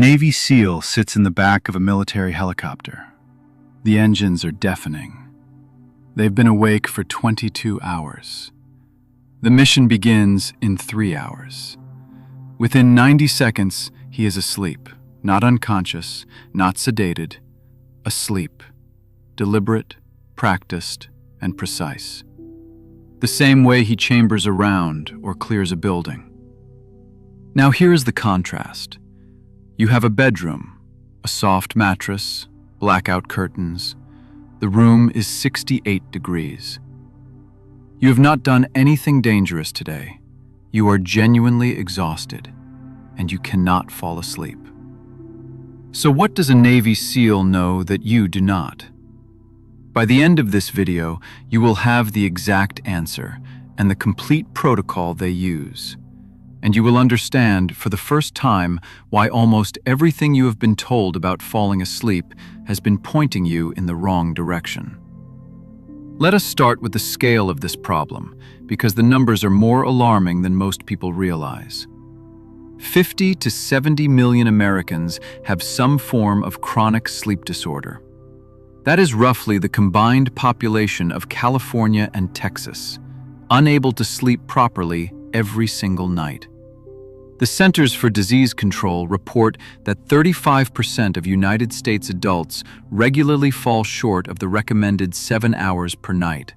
Navy SEAL sits in the back of a military helicopter. The engines are deafening. They've been awake for 22 hours. The mission begins in 3 hours. Within 90 seconds, he is asleep, not unconscious, not sedated, asleep, deliberate, practiced, and precise. The same way he chambers a round or clears a building. Now here is the contrast. You have a bedroom, a soft mattress, blackout curtains. The room is 68 degrees. You have not done anything dangerous today. You are genuinely exhausted, and you cannot fall asleep. So what does a Navy SEAL know that you do not? By the end of this video, you will have the exact answer and the complete protocol they use. And you will understand for the first time why almost everything you have been told about falling asleep has been pointing you in the wrong direction. Let us start with the scale of this problem, because the numbers are more alarming than most people realize. 50 to 70 million Americans have some form of chronic sleep disorder. That is roughly the combined population of California and Texas, unable to sleep properly every single night. The Centers for Disease Control report that 35% of United States adults regularly fall short of the recommended 7 hours per night.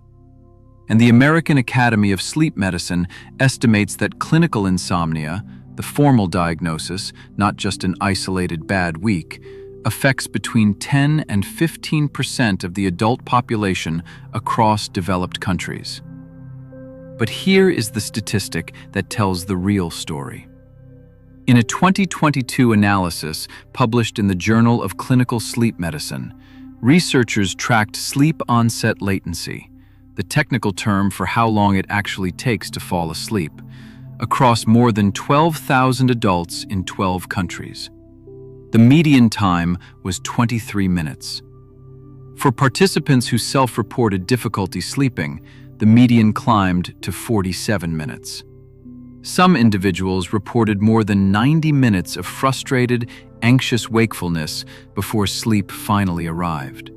And the American Academy of Sleep Medicine estimates that clinical insomnia, the formal diagnosis, not just an isolated bad week, affects between 10 and 15% of the adult population across developed countries. But here is the statistic that tells the real story. In a 2022 analysis published in the Journal of Clinical Sleep Medicine, researchers tracked sleep onset latency, the technical term for how long it actually takes to fall asleep, across more than 12,000 adults in 12 countries. The median time was 23 minutes. For participants who self-reported difficulty sleeping, the median climbed to 47 minutes. Some individuals reported more than 90 minutes of frustrated, anxious wakefulness before sleep finally arrived.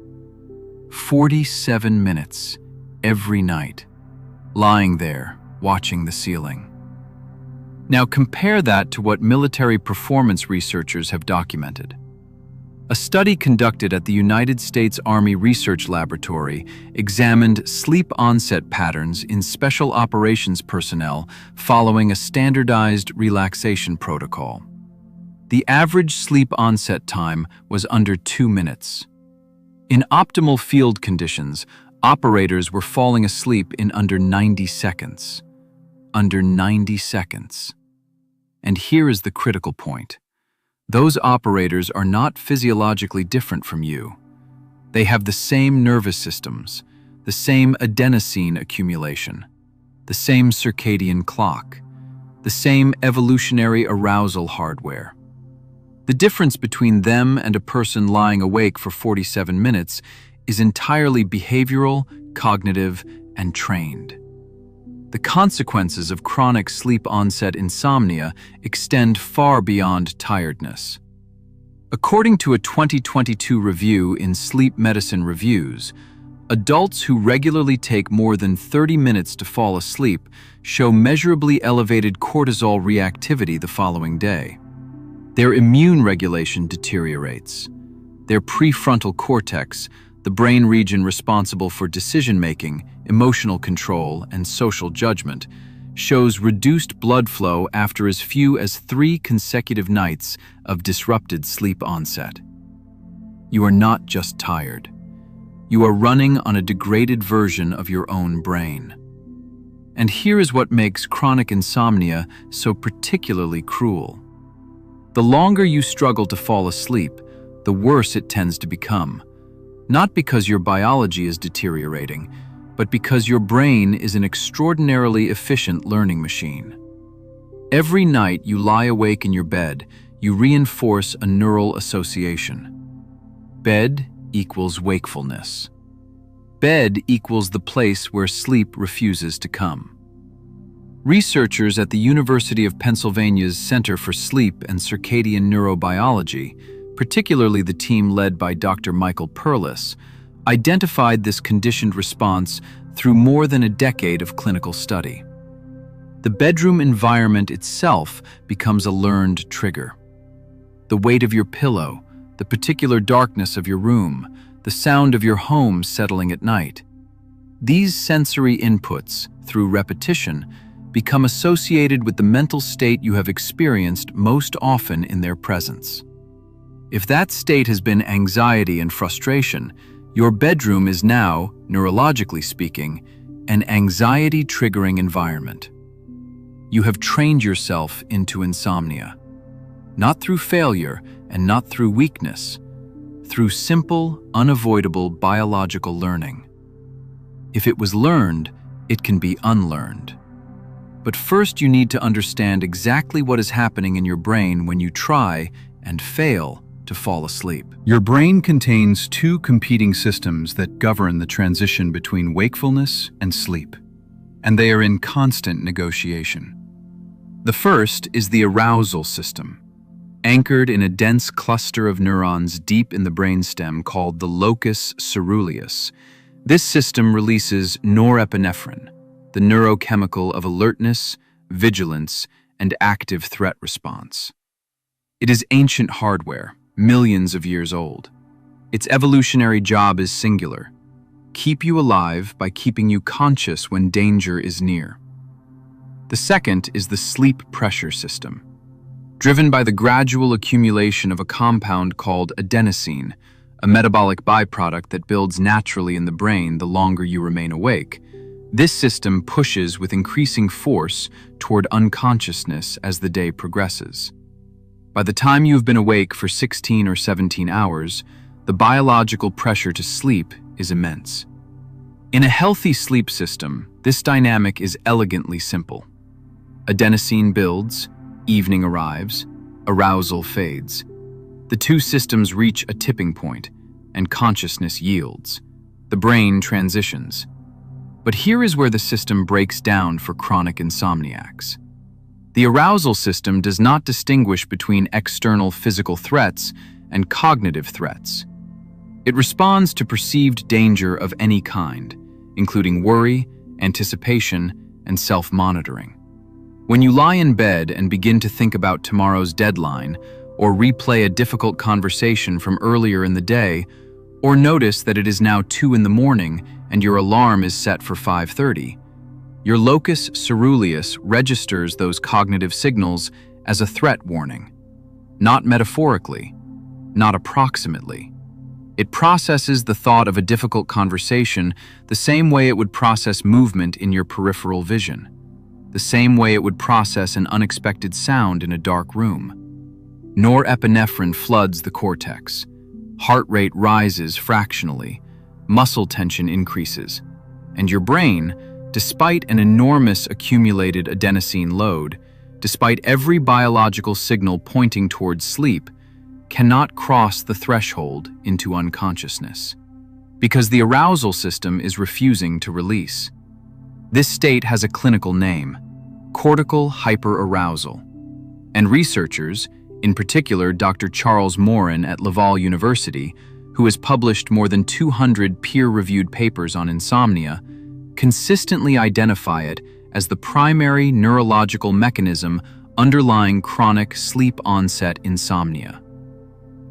47 minutes every night, lying there, watching the ceiling. Now compare that to what military performance researchers have documented. A study conducted at the United States Army Research Laboratory examined sleep onset patterns in special operations personnel following a standardized relaxation protocol. The average sleep onset time was under 2 minutes. In optimal field conditions, operators were falling asleep in under 90 seconds. Under 90 seconds. And here is the critical point. Those operators are not physiologically different from you. They have the same nervous systems, the same adenosine accumulation, the same circadian clock, the same evolutionary arousal hardware. The difference between them and a person lying awake for 47 minutes is entirely behavioral, cognitive, and trained. The consequences of chronic sleep-onset insomnia extend far beyond tiredness. According to a 2022 review in Sleep Medicine Reviews, adults who regularly take more than 30 minutes to fall asleep show measurably elevated cortisol reactivity the following day. Their immune regulation deteriorates. Their prefrontal cortex, the brain region responsible for decision-making, emotional control, and social judgment, shows reduced blood flow after as few as 3 consecutive nights of disrupted sleep onset. You are not just tired. You are running on a degraded version of your own brain. And here is what makes chronic insomnia so particularly cruel. The longer you struggle to fall asleep, the worse it tends to become. Not because your biology is deteriorating, but because your brain is an extraordinarily efficient learning machine. Every night you lie awake in your bed, you reinforce a neural association. Bed equals wakefulness. Bed equals the place where sleep refuses to come. Researchers at the University of Pennsylvania's Center for Sleep and Circadian Neurobiology, particularly the team led by Dr. Michael Perlis, identified this conditioned response through more than a decade of clinical study. The bedroom environment itself becomes a learned trigger. The weight of your pillow, the particular darkness of your room, the sound of your home settling at night. These sensory inputs, through repetition, become associated with the mental state you have experienced most often in their presence. If that state has been anxiety and frustration, your bedroom is now, neurologically speaking, an anxiety-triggering environment. You have trained yourself into insomnia, not through failure and not through weakness, through simple, unavoidable biological learning. If it was learned, it can be unlearned. But first you need to understand exactly what is happening in your brain when you try and fail to fall asleep. Your brain contains two competing systems that govern the transition between wakefulness and sleep, and they are in constant negotiation. The first is the arousal system, anchored in a dense cluster of neurons deep in the brainstem called the locus coeruleus. This system releases norepinephrine, the neurochemical of alertness, vigilance, and active threat response. It is ancient hardware, millions of years old. Its evolutionary job is singular: keep you alive by keeping you conscious when danger is near. The second is the sleep pressure system, driven by the gradual accumulation of a compound called adenosine, a metabolic byproduct that builds naturally in the brain the longer you remain awake. This system pushes with increasing force toward unconsciousness as the day progresses. By the time you have been awake for 16 or 17 hours, the biological pressure to sleep is immense. In a healthy sleep system, this dynamic is elegantly simple. Adenosine builds, evening arrives, arousal fades. The two systems reach a tipping point, and consciousness yields. The brain transitions. But here is where the system breaks down for chronic insomniacs. The arousal system does not distinguish between external physical threats and cognitive threats. It responds to perceived danger of any kind, including worry, anticipation, and self-monitoring. When you lie in bed and begin to think about tomorrow's deadline, or replay a difficult conversation from earlier in the day, or notice that it is now 2 in the morning and your alarm is set for 5:30, your locus coeruleus registers those cognitive signals as a threat warning. Not metaphorically, not approximately. It processes the thought of a difficult conversation the same way it would process movement in your peripheral vision, the same way it would process an unexpected sound in a dark room. Norepinephrine floods the cortex. Heart rate rises fractionally, muscle tension increases, and your brain, despite an enormous accumulated adenosine load, despite every biological signal pointing towards sleep, cannot cross the threshold into unconsciousness, because the arousal system is refusing to release. This state has a clinical name: cortical hyperarousal, and researchers, in particular Dr. Charles Morin at Laval University, who has published more than 200 peer-reviewed papers on insomnia, consistently identify it as the primary neurological mechanism underlying chronic sleep-onset insomnia.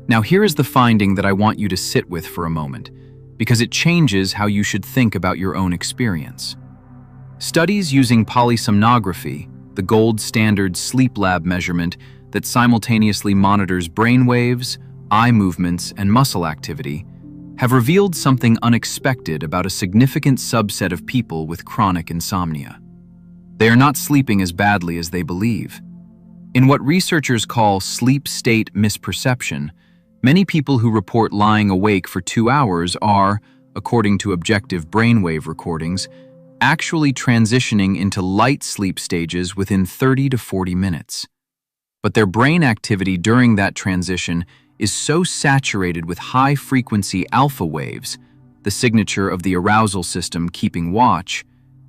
Now here is the finding that I want you to sit with for a moment, because it changes how you should think about your own experience. Studies using polysomnography, the gold standard sleep lab measurement that simultaneously monitors brain waves, eye movements, and muscle activity, have revealed something unexpected about a significant subset of people with chronic insomnia. They are not sleeping as badly as they believe. In what researchers call sleep state misperception, many people who report lying awake for 2 hours are, according to objective brainwave recordings, actually transitioning into light sleep stages within 30 to 40 minutes. But their brain activity during that transition is so saturated with high-frequency alpha waves, the signature of the arousal system keeping watch,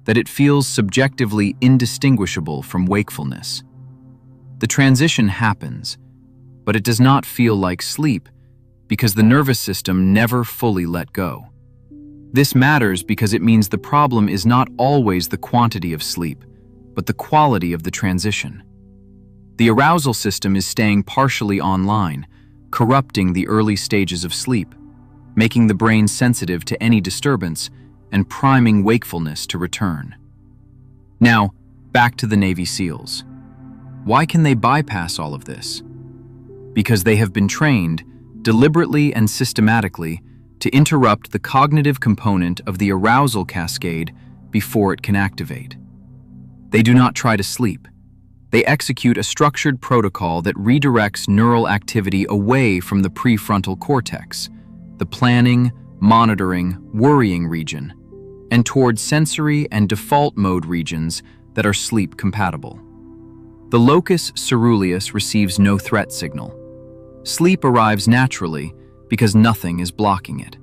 that it feels subjectively indistinguishable from wakefulness. The transition happens, but it does not feel like sleep because the nervous system never fully let go. This matters because it means the problem is not always the quantity of sleep, but the quality of the transition. The arousal system is staying partially online, corrupting the early stages of sleep, making the brain sensitive to any disturbance and priming wakefulness to return. Now, back to the Navy SEALs. Why can they bypass all of this? Because they have been trained, deliberately and systematically, to interrupt the cognitive component of the arousal cascade before it can activate. They do not try to sleep. They execute a structured protocol that redirects neural activity away from the prefrontal cortex, the planning, monitoring, worrying region, and toward sensory and default mode regions that are sleep compatible. The locus ceruleus receives no threat signal. Sleep arrives naturally because nothing is blocking it.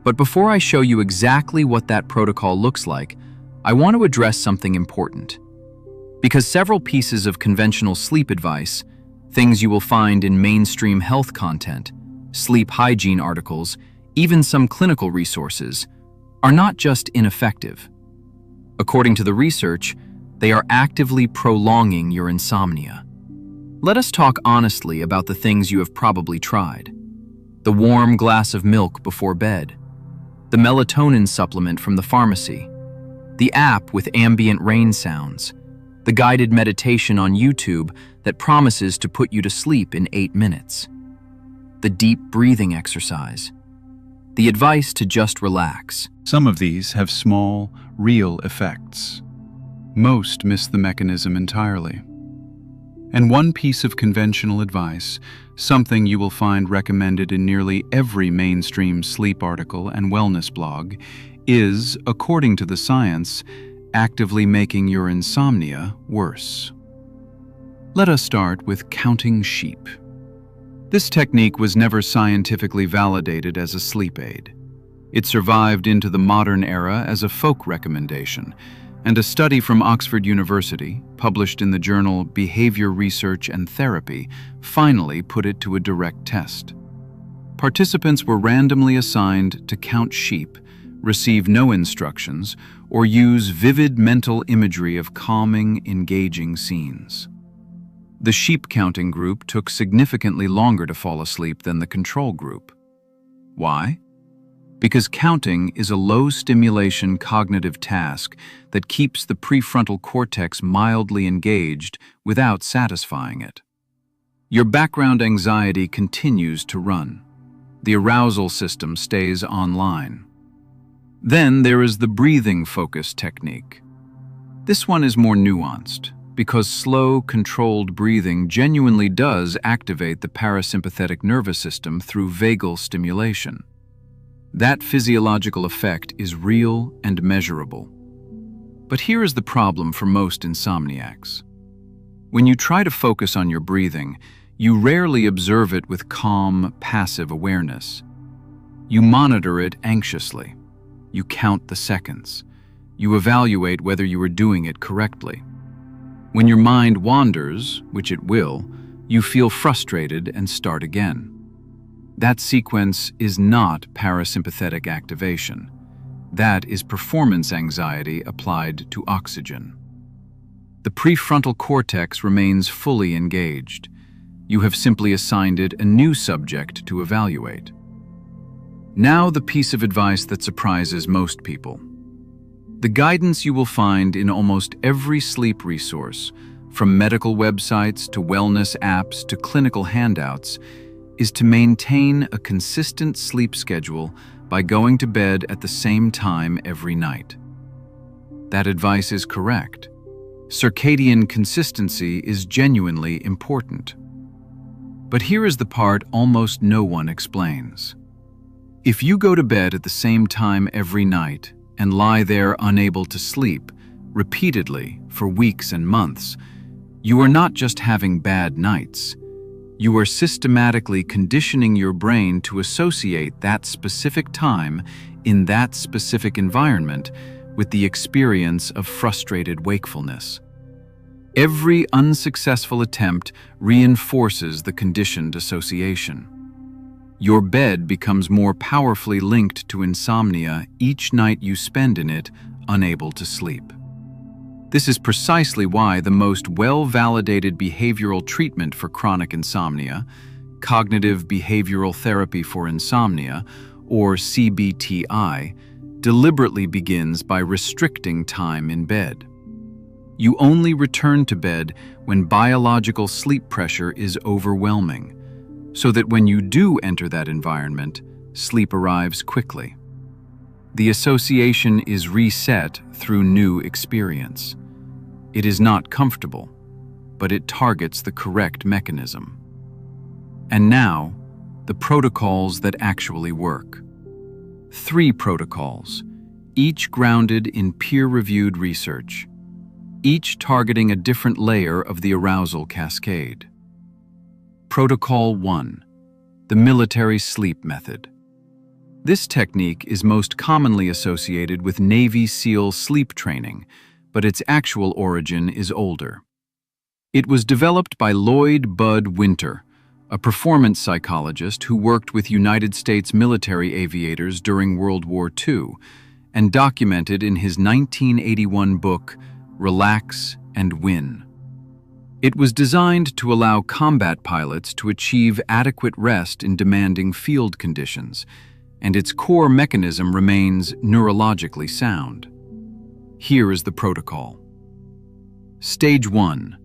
But before I show you exactly what that protocol looks like, I want to address something important. Because several pieces of conventional sleep advice, things you will find in mainstream health content, sleep hygiene articles, even some clinical resources, are not just ineffective. According to the research, they are actively prolonging your insomnia. Let us talk honestly about the things you have probably tried. The warm glass of milk before bed, the melatonin supplement from the pharmacy, the app with ambient rain sounds, the guided meditation on YouTube that promises to put you to sleep in 8 minutes, the deep breathing exercise, the advice to just relax. Some of these have small, real effects. Most miss the mechanism entirely. And one piece of conventional advice, something you will find recommended in nearly every mainstream sleep article and wellness blog, is, according to the science, actively making your insomnia worse. Let us start with counting sheep. This technique was never scientifically validated as a sleep aid. It survived into the modern era as a folk recommendation, and a study from Oxford University, published in the journal Behavior Research and Therapy, finally put it to a direct test. Participants were randomly assigned to count sheep, receive no instructions, or use vivid mental imagery of calming, engaging scenes. The sheep counting group took significantly longer to fall asleep than the control group. Why? Because counting is a low-stimulation cognitive task that keeps the prefrontal cortex mildly engaged without satisfying it. Your background anxiety continues to run. The arousal system stays online. Then there is the breathing focus technique. This one is more nuanced, because slow, controlled breathing genuinely does activate the parasympathetic nervous system through vagal stimulation. That physiological effect is real and measurable. But here is the problem for most insomniacs. When you try to focus on your breathing, you rarely observe it with calm, passive awareness. You monitor it anxiously. You count the seconds. You evaluate whether you are doing it correctly. When your mind wanders, which it will, you feel frustrated and start again. That sequence is not parasympathetic activation. That is performance anxiety applied to oxygen. The prefrontal cortex remains fully engaged. You have simply assigned it a new subject to evaluate. Now the piece of advice that surprises most people. The guidance you will find in almost every sleep resource, from medical websites to wellness apps to clinical handouts, is to maintain a consistent sleep schedule by going to bed at the same time every night. That advice is correct. Circadian consistency is genuinely important. But here is the part almost no one explains. If you go to bed at the same time every night and lie there unable to sleep, repeatedly for weeks and months, you are not just having bad nights. You are systematically conditioning your brain to associate that specific time in that specific environment with the experience of frustrated wakefulness. Every unsuccessful attempt reinforces the conditioned association. Your bed becomes more powerfully linked to insomnia each night you spend in it, unable to sleep. This is precisely why the most well-validated behavioral treatment for chronic insomnia, cognitive behavioral therapy for insomnia, or CBTI, deliberately begins by restricting time in bed. You only return to bed when biological sleep pressure is overwhelming, so that when you do enter that environment, sleep arrives quickly. The association is reset through new experience. It is not comfortable, but it targets the correct mechanism. And now, the protocols that actually work. 3 protocols, each grounded in peer-reviewed research, each targeting a different layer of the arousal cascade. Protocol 1, the military sleep method. This technique is most commonly associated with Navy SEAL sleep training, but its actual origin is older. It was developed by Lloyd Bud Winter, a performance psychologist who worked with United States military aviators during World War II, and documented in his 1981 book, Relax and Win. It was designed to allow combat pilots to achieve adequate rest in demanding field conditions, and its core mechanism remains neurologically sound. Here is the protocol. Stage 1,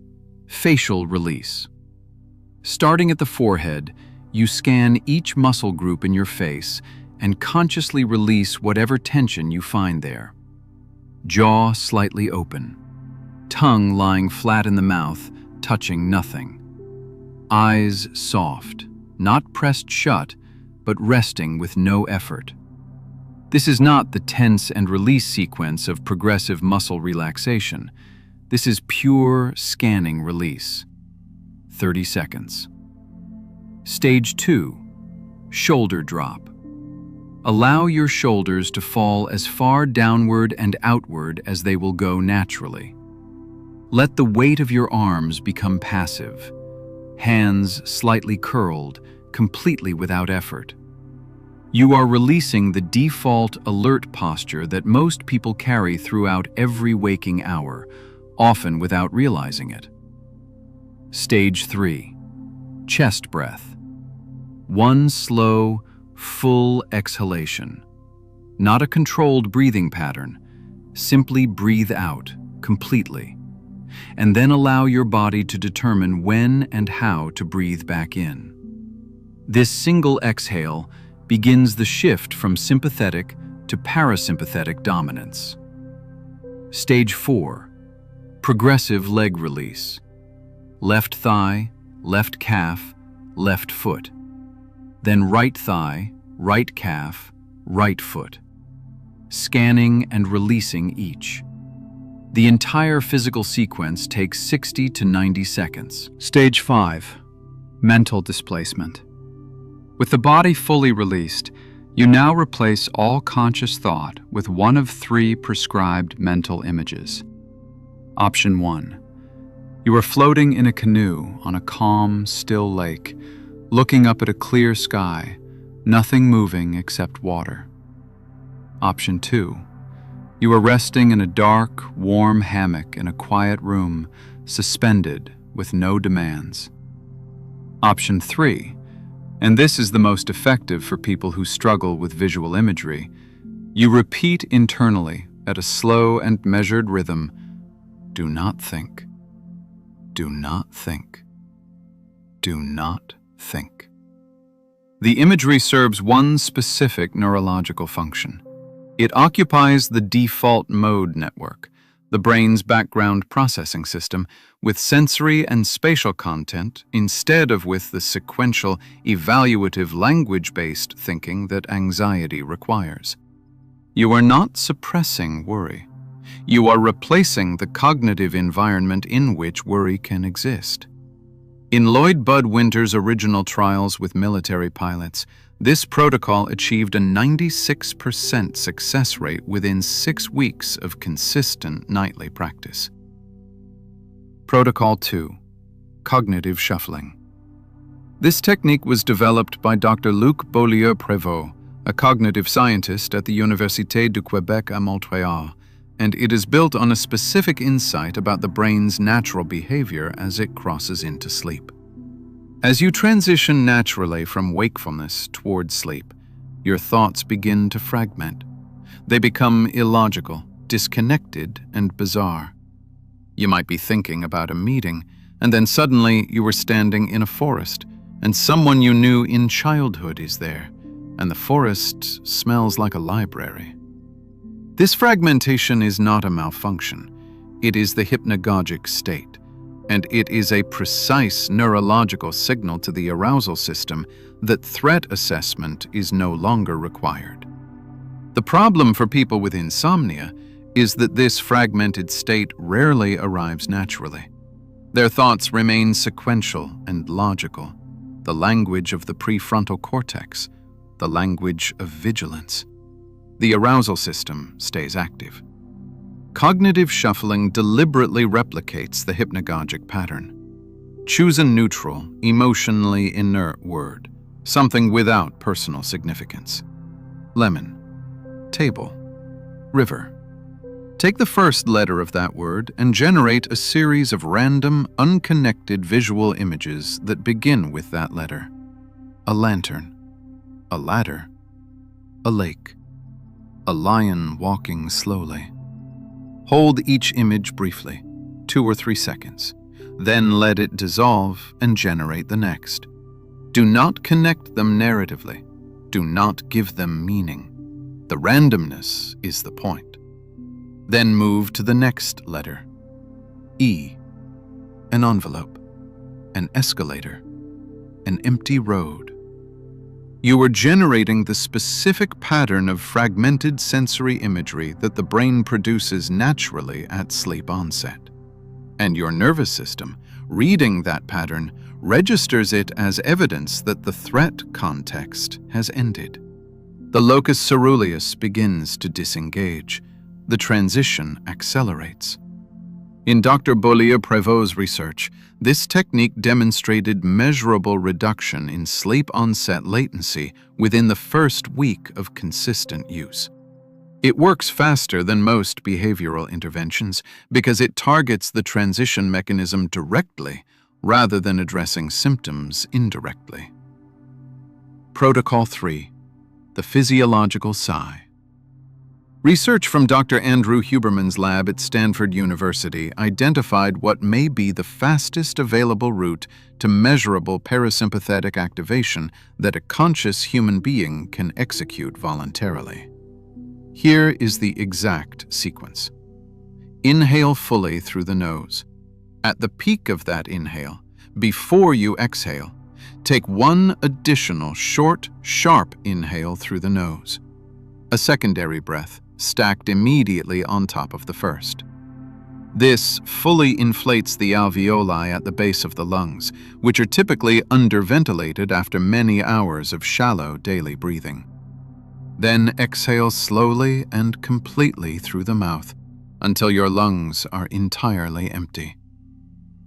facial release. Starting at the forehead, you scan each muscle group in your face and consciously release whatever tension you find there. Jaw slightly open. Tongue lying flat in the mouth, touching nothing. Eyes soft, not pressed shut, but resting with no effort. This is not the tense and release sequence of progressive muscle relaxation. This is pure scanning release. 30 seconds. Stage 2, shoulder drop. Allow your shoulders to fall as far downward and outward as they will go naturally. Let the weight of your arms become passive, hands slightly curled, completely without effort. You are releasing the default alert posture that most people carry throughout every waking hour, often without realizing it. Stage 3, chest breath. One slow, full exhalation. Not a controlled breathing pattern. Simply breathe out, completely. And then allow your body to determine when and how to breathe back in. This single exhale begins the shift from sympathetic to parasympathetic dominance. Stage 4, progressive leg release. Left thigh, left calf, left foot. Then right thigh, right calf, right foot. Scanning and releasing each. The entire physical sequence takes 60 to 90 seconds. Stage 5, mental displacement. With the body fully released, you now replace all conscious thought with one of 3 prescribed mental images. Option 1. You are floating in a canoe on a calm, still lake, looking up at a clear sky, nothing moving except water. Option 2. You are resting in a dark, warm hammock in a quiet room, suspended with no demands. Option 3, and this is the most effective for people who struggle with visual imagery, you repeat internally at a slow and measured rhythm, do not think, do not think, do not think. The imagery serves one specific neurological function. It occupies the default mode network, the brain's background processing system, with sensory and spatial content instead of with the sequential, evaluative language-based thinking that anxiety requires. You are not suppressing worry. You are replacing the cognitive environment in which worry can exist. In Lloyd Bud Winter's original trials with military pilots, This protocol achieved a 96% success rate within 6 weeks of consistent nightly practice. Protocol 2. Cognitive Shuffling. This technique was developed by Dr. Luc Beaulieu-Prévost, a cognitive scientist at the Université du Québec à Montréal, and it is built on a specific insight about the brain's natural behavior as it crosses into sleep. As you transition naturally from wakefulness toward sleep, your thoughts begin to fragment. They become illogical, disconnected, and bizarre. You might be thinking about a meeting, and then suddenly you are standing in a forest, and someone you knew in childhood is there, and the forest smells like a library. This fragmentation is not a malfunction. It is the hypnagogic state, and it is a precise neurological signal to the arousal system that threat assessment is no longer required. The problem for people with insomnia is that this fragmented state rarely arrives naturally. Their thoughts remain sequential and logical, the language of the prefrontal cortex, the language of vigilance. The arousal system stays active. Cognitive shuffling deliberately replicates the hypnagogic pattern. Choose a neutral, emotionally inert word, something without personal significance. Lemon, table, river. Take the first letter of that word and generate a series of random, unconnected visual images that begin with that letter. A lantern, a ladder, a lake, a lion walking slowly. Hold each image briefly, 2 or 3 seconds. Then let it dissolve and generate the next. Do not connect them narratively. Do not give them meaning. The randomness is the point. Then move to the next letter. E. An envelope, an escalator, an empty road. You are generating the specific pattern of fragmented sensory imagery that the brain produces naturally at sleep onset. And your nervous system, reading that pattern, registers it as evidence that the threat context has ended. The locus ceruleus begins to disengage. The transition accelerates. In Dr. Beaulieu-Prévost's research, this technique demonstrated measurable reduction in sleep onset latency within the first week of consistent use. It works faster than most behavioral interventions because it targets the transition mechanism directly rather than addressing symptoms indirectly. Protocol 3. The Physiological Sigh. Research from Dr. Andrew Huberman's lab at Stanford University identified what may be the fastest available route to measurable parasympathetic activation that a conscious human being can execute voluntarily. Here is the exact sequence. Inhale fully through the nose. At the peak of that inhale, before you exhale, take one additional short, sharp inhale through the nose. A secondary breath, stacked immediately on top of the first. This fully inflates the alveoli at the base of the lungs, which are typically underventilated after many hours of shallow daily breathing. Then exhale slowly and completely through the mouth until your lungs are entirely empty.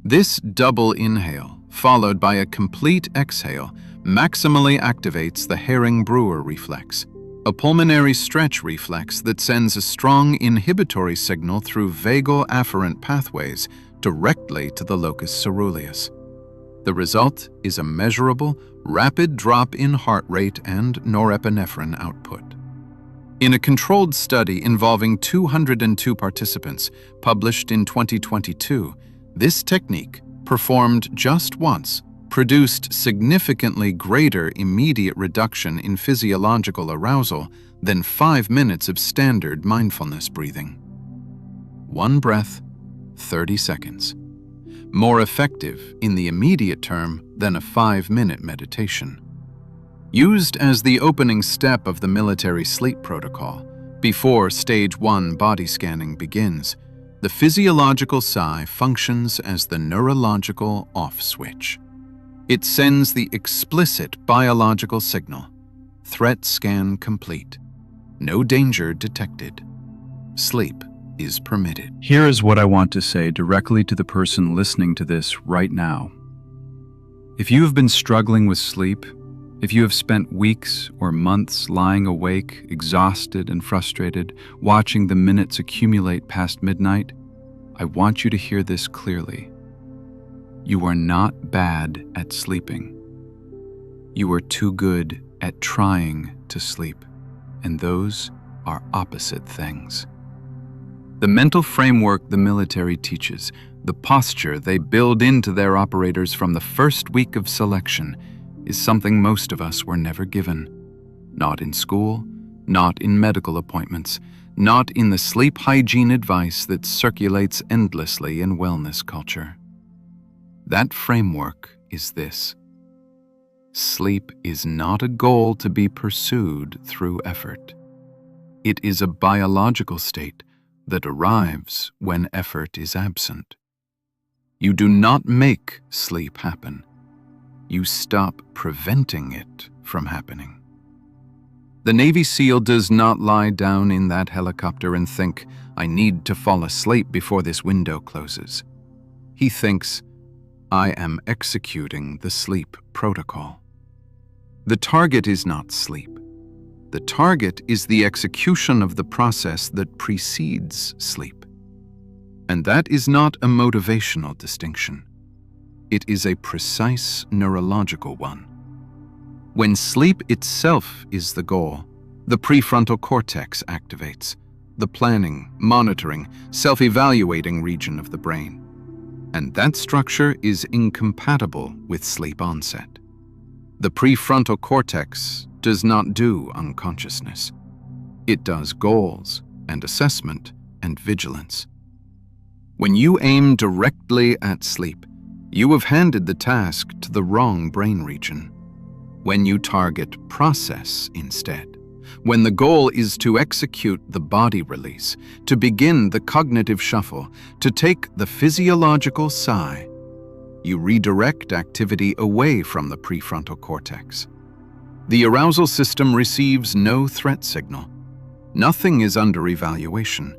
This double inhale, followed by a complete exhale, maximally activates the Herring-Brewer reflex, a pulmonary stretch reflex that sends a strong inhibitory signal through vagal afferent pathways directly to the locus ceruleus. The result is a measurable, rapid drop in heart rate and norepinephrine output. In a controlled study involving 202 participants, published in 2022, this technique, performed just once, produced significantly greater immediate reduction in physiological arousal than 5 minutes of standard mindfulness breathing. 1 breath, 30 seconds. More effective in the immediate term than a 5-minute meditation. Used as the opening step of the military sleep protocol, before Stage 1 body scanning begins, the physiological sigh functions as the neurological off switch. It sends the explicit biological signal, Threat scan complete. No danger detected. Sleep is permitted. Here is what I want to say directly to the person listening to this right now. If you have been struggling with sleep, if you have spent weeks or months lying awake, exhausted and frustrated, watching the minutes accumulate past midnight, I want you to hear this clearly. You are not bad at sleeping. You are too good at trying to sleep, and those are opposite things. The mental framework the military teaches, the posture they build into their operators from the first week of selection, is something most of us were never given. Not in school, not in medical appointments, not in the sleep hygiene advice that circulates endlessly in wellness culture. That framework is this: sleep is not a goal to be pursued through effort. It is a biological state that arrives when effort is absent. You do not make sleep happen. You stop preventing it from happening. The Navy SEAL does not lie down in that helicopter and think, "I need to fall asleep before this window closes." He thinks, "I am executing the sleep protocol." The target is not sleep. The target is the execution of the process that precedes sleep. And that is not a motivational distinction. It is a precise neurological one. When sleep itself is the goal, the prefrontal cortex activates, the planning, monitoring, self-evaluating region of the brain. And that structure is incompatible with sleep onset. The prefrontal cortex does not do unconsciousness. It does goals and assessment and vigilance. When you aim directly at sleep, you have handed the task to the wrong brain region. When you target process instead, when the goal is to execute the body release, to begin the cognitive shuffle, to take the physiological sigh, you redirect activity away from the prefrontal cortex. The arousal system receives no threat signal. Nothing is under evaluation.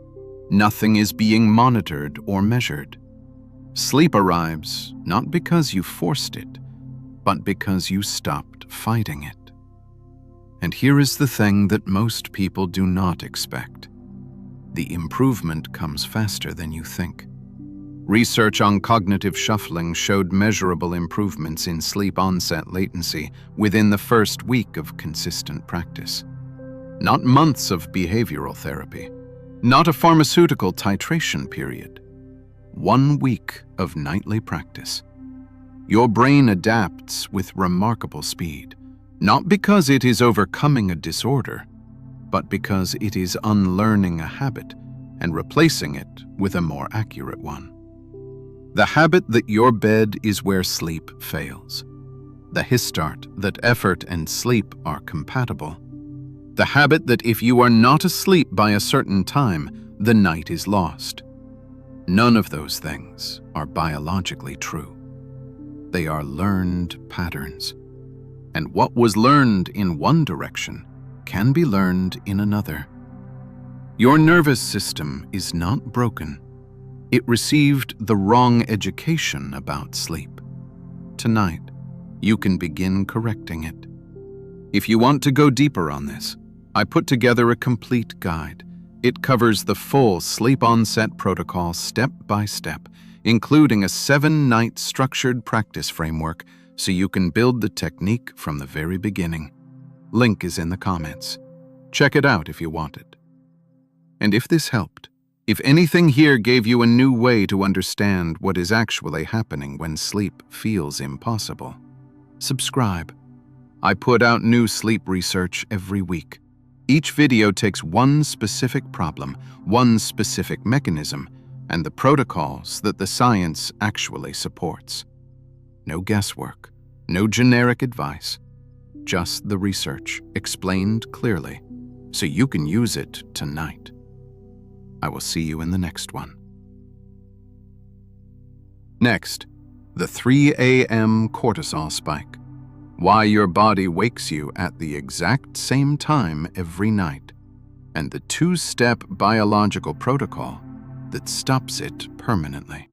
Nothing is being monitored or measured. Sleep arrives not because you forced it, but because you stopped fighting it. And here is the thing that most people do not expect. The improvement comes faster than you think. Research on cognitive shuffling showed measurable improvements in sleep onset latency within the first week of consistent practice. Not months of behavioral therapy, not a pharmaceutical titration period. 1 week of nightly practice. Your brain adapts with remarkable speed, not because it is overcoming a disorder, but because it is unlearning a habit and replacing it with a more accurate one. The habit that your bed is where sleep fails. The histart that effort and sleep are compatible. The habit that if you are not asleep by a certain time, the night is lost. None of those things are biologically true. They are learned patterns. And what was learned in one direction can be learned in another. Your nervous system is not broken. It received the wrong education about sleep. Tonight, you can begin correcting it. If you want to go deeper on this, I put together a complete guide. It covers the full sleep onset protocol step by step, including a 7-night structured practice framework so you can build the technique from the very beginning. Link is in the comments. Check it out if you want it. And if this helped, if anything here gave you a new way to understand what is actually happening when sleep feels impossible, subscribe. I put out new sleep research every week. Each video takes one specific problem, one specific mechanism, and the protocols that the science actually supports. No guesswork, no generic advice, just the research explained clearly, so you can use it tonight. I will see you in the next one. Next, the 3 a.m. cortisol spike. why your body wakes you at the exact same time every night, and the two-step biological protocol that stops it permanently.